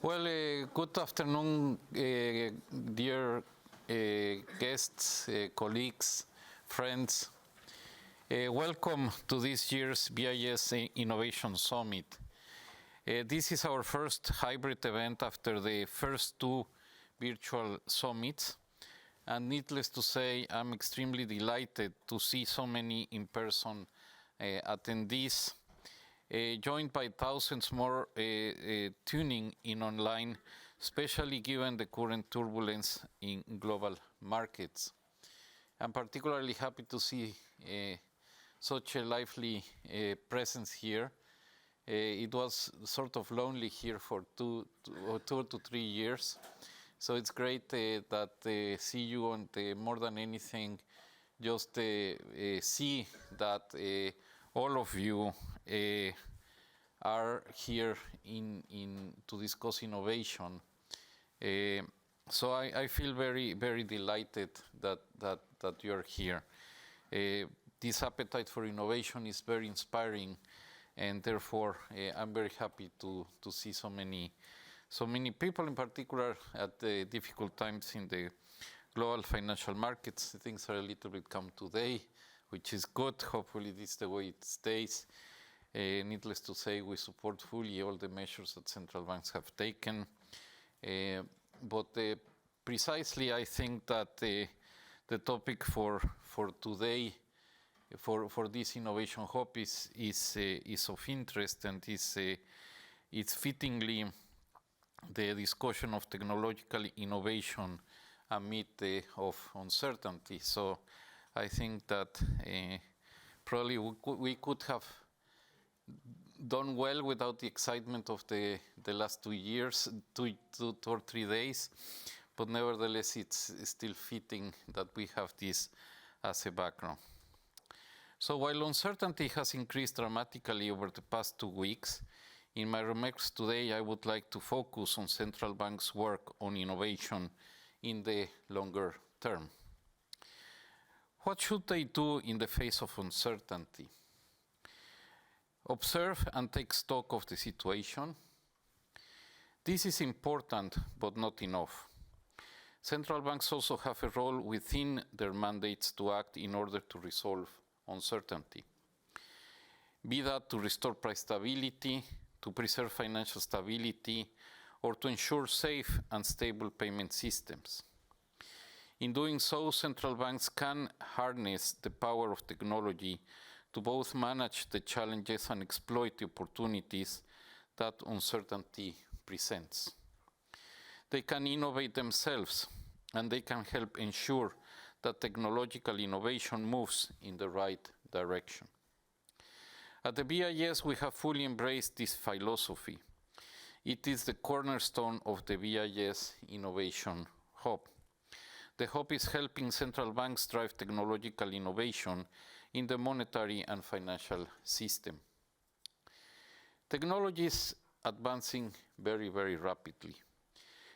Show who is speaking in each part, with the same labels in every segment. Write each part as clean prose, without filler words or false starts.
Speaker 1: Well, good afternoon, dear guests, colleagues, friends. Welcome to this year's BIS Innovation Summit. This is our first hybrid event after the first two virtual summits. And needless to say, I'm extremely delighted to see so many in-person attendees, joined by thousands more tuning in online, especially given the current turbulence in global markets. I'm particularly happy to see such a lively presence here. It was sort of lonely here for two to 3 years. So it's great that see you, and more than anything, just see that all of you are here to discuss innovation. So I feel very, very delighted that you're here. This appetite for innovation is very inspiring, and therefore I'm very happy to see so many people, in particular at the difficult times in the global financial markets. Things are a little bit calm today, which is good. Hopefully this is the way it stays. Needless to say, we support fully all the measures that central banks have taken. But precisely, I think that the topic for today, for this Innovation Hub is of interest, and it's fittingly the discussion of technological innovation amid of uncertainty. So I think that probably we could have done well without the excitement of the last 2 years, two or 3 days, but nevertheless it's still fitting that we have this as a background. So while uncertainty has increased dramatically over the past 2 weeks, in my remarks today I would like to focus on central banks' work on innovation in the longer term. What should they do in the face of uncertainty? Observe and take stock of the situation. This is important, but not enough. Central banks also have a role within their mandates to act in order to resolve uncertainty, be that to restore price stability, to preserve financial stability, or to ensure safe and stable payment systems. In doing so, central banks can harness the power of technology to both manage the challenges and exploit the opportunities that uncertainty presents. They can innovate themselves, and they can help ensure that technological innovation moves in the right direction. At the BIS, we have fully embraced this philosophy. It is the cornerstone of the BIS Innovation Hub. The Hub is helping central banks drive technological innovation in the monetary and financial system. Technology is advancing very, very rapidly.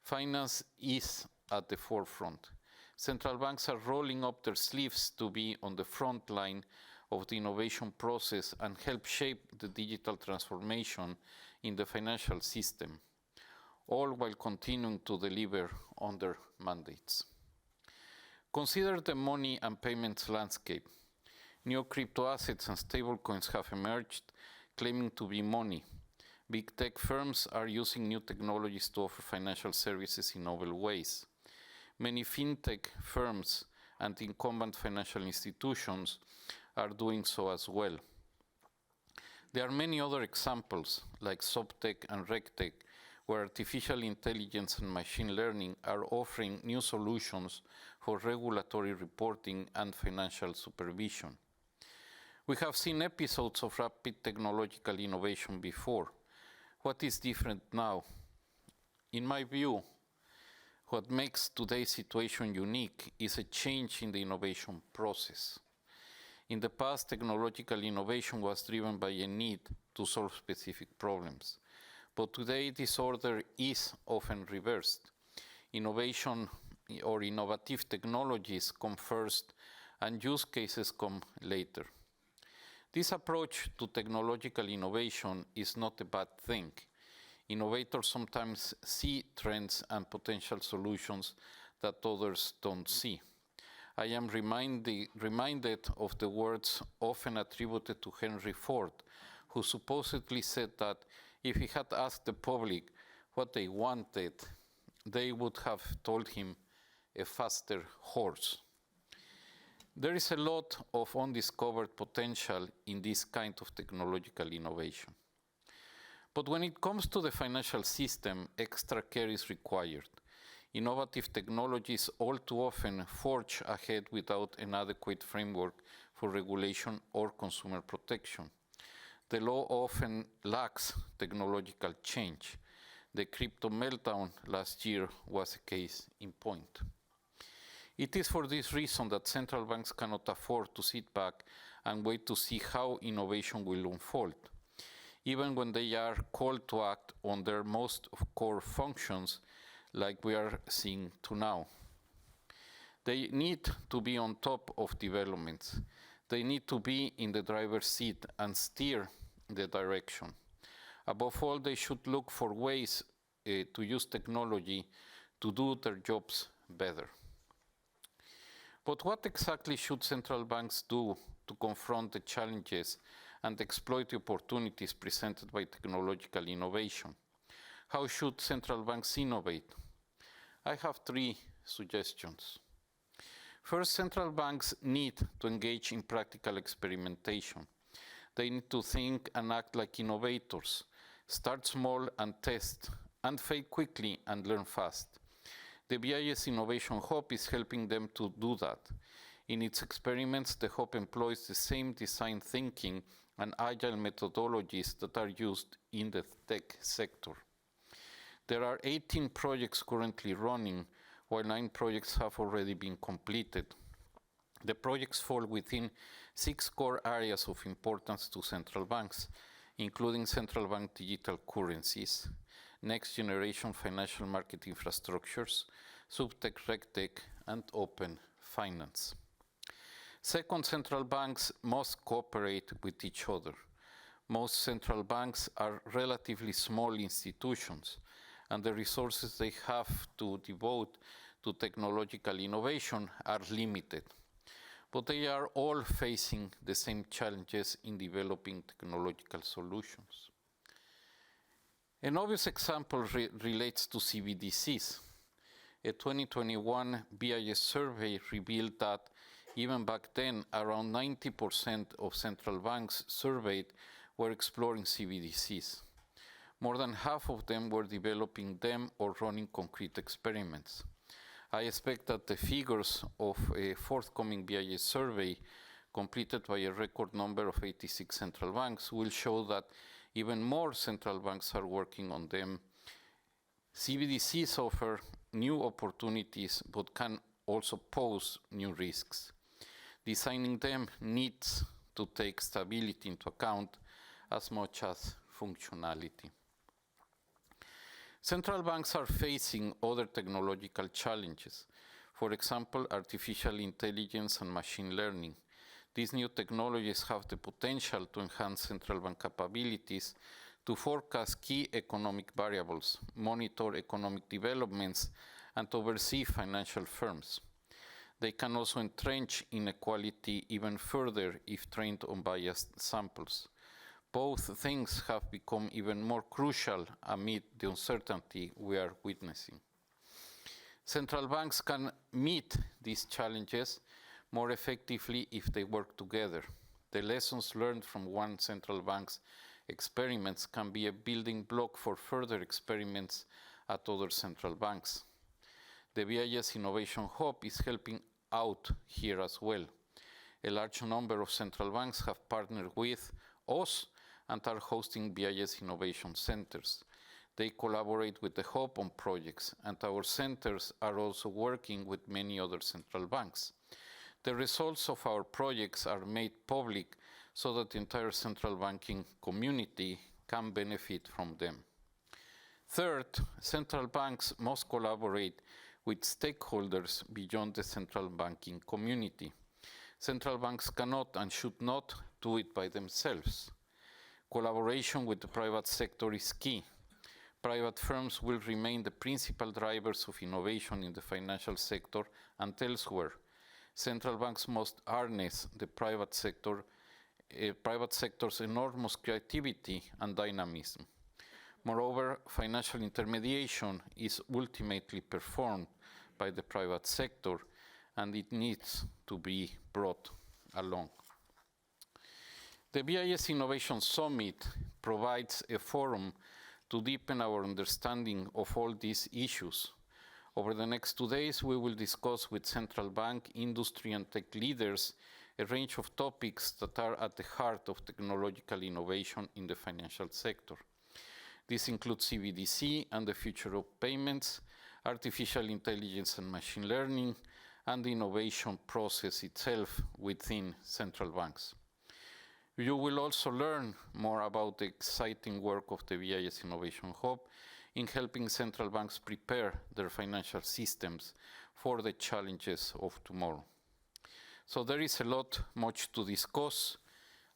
Speaker 1: Finance is at the forefront. Central banks are rolling up their sleeves to be on the front line of the innovation process and help shape the digital transformation in the financial system, all while continuing to deliver on their mandates. Consider the money and payments landscape. New crypto assets and stablecoins have emerged, claiming to be money. Big tech firms are using new technologies to offer financial services in novel ways. Many fintech firms and incumbent financial institutions are doing so as well. There are many other examples, like SupTech and RegTech, where artificial intelligence and machine learning are offering new solutions for regulatory reporting and financial supervision. We have seen episodes of rapid technological innovation before. What is different now? In my view, what makes today's situation unique is a change in the innovation process. In the past, technological innovation was driven by a need to solve specific problems. But today, this order is often reversed. Innovation or innovative technologies come first, and use cases come later. This approach to technological innovation is not a bad thing. Innovators sometimes see trends and potential solutions that others don't see. I am reminded of the words often attributed to Henry Ford, who supposedly said that if he had asked the public what they wanted, they would have told him a faster horse. There is a lot of undiscovered potential in this kind of technological innovation. But when it comes to the financial system, extra care is required. Innovative technologies all too often forge ahead without an adequate framework for regulation or consumer protection. The law often lacks technological change. The crypto meltdown last year was a case in point. It is for this reason that central banks cannot afford to sit back and wait to see how innovation will unfold. Even when they are called to act on their most core functions, like we are seeing to now. They need to be on top of developments. They need to be in the driver's seat and steer the direction. Above all, they should look for ways to use technology to do their jobs better. But what exactly should central banks do to confront the challenges and exploit the opportunities presented by technological innovation? How should central banks innovate? I have 3 suggestions. First, central banks need to engage in practical experimentation. They need to think and act like innovators, start small and test, and fail quickly and learn fast. The BIS Innovation Hub is helping them to do that. In its experiments, the Hub employs the same design thinking and agile methodologies that are used in the tech sector. There are 18 projects currently running, while 9 projects have already been completed. The projects fall within 6 core areas of importance to central banks, including central bank digital currencies, next-generation financial market infrastructures, subtech, regtech, and open finance. Second, central banks must cooperate with each other. Most central banks are relatively small institutions, and the resources they have to devote to technological innovation are limited. But they are all facing the same challenges in developing technological solutions. An obvious example relates to CBDCs. A 2021 BIS survey revealed that even back then, around 90% of central banks surveyed were exploring CBDCs. More than half of them were developing them or running concrete experiments. I expect that the figures of a forthcoming BIS survey, completed by a record number of 86 central banks, will show that even more central banks are working on them. CBDCs offer new opportunities, but can also pose new risks. Designing them needs to take stability into account as much as functionality. Central banks are facing other technological challenges. For example, artificial intelligence and machine learning. These new technologies have the potential to enhance central bank capabilities to forecast key economic variables, monitor economic developments, and oversee financial firms. They can also entrench inequality even further if trained on biased samples. Both things have become even more crucial amid the uncertainty we are witnessing. Central banks can meet these challenges more effectively if they work together. The lessons learned from one central bank's experiments can be a building block for further experiments at other central banks. The BIS Innovation Hub is helping out here as well. A large number of central banks have partnered with us and are hosting BIS Innovation Centers. They collaborate with the Hub on projects, and our centers are also working with many other central banks. The results of our projects are made public so that the entire central banking community can benefit from them. Third, central banks must collaborate with stakeholders beyond the central banking community. Central banks cannot and should not do it by themselves. Collaboration with the private sector is key. Private firms will remain the principal drivers of innovation in the financial sector and elsewhere. Central banks must harness the private sector's enormous creativity and dynamism. Moreover, financial intermediation is ultimately performed by the private sector, and it needs to be brought along. The BIS Innovation Summit provides a forum to deepen our understanding of all these issues. Over the next 2 days, we will discuss with central bank, industry, and tech leaders a range of topics that are at the heart of technological innovation in the financial sector. This includes CBDC and the future of payments, artificial intelligence and machine learning, and the innovation process itself within central banks. You will also learn more about the exciting work of the BIS Innovation Hub in helping central banks prepare their financial systems for the challenges of tomorrow. So there is much to discuss.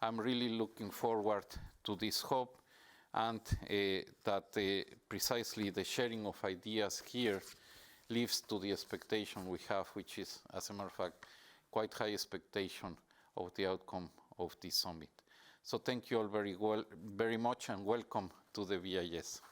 Speaker 1: I'm really looking forward to this hub, and precisely the sharing of ideas here leads to the expectation we have, which is, as a matter of fact, quite high expectation of the outcome of this summit. So thank you all very much, and welcome to the BIS.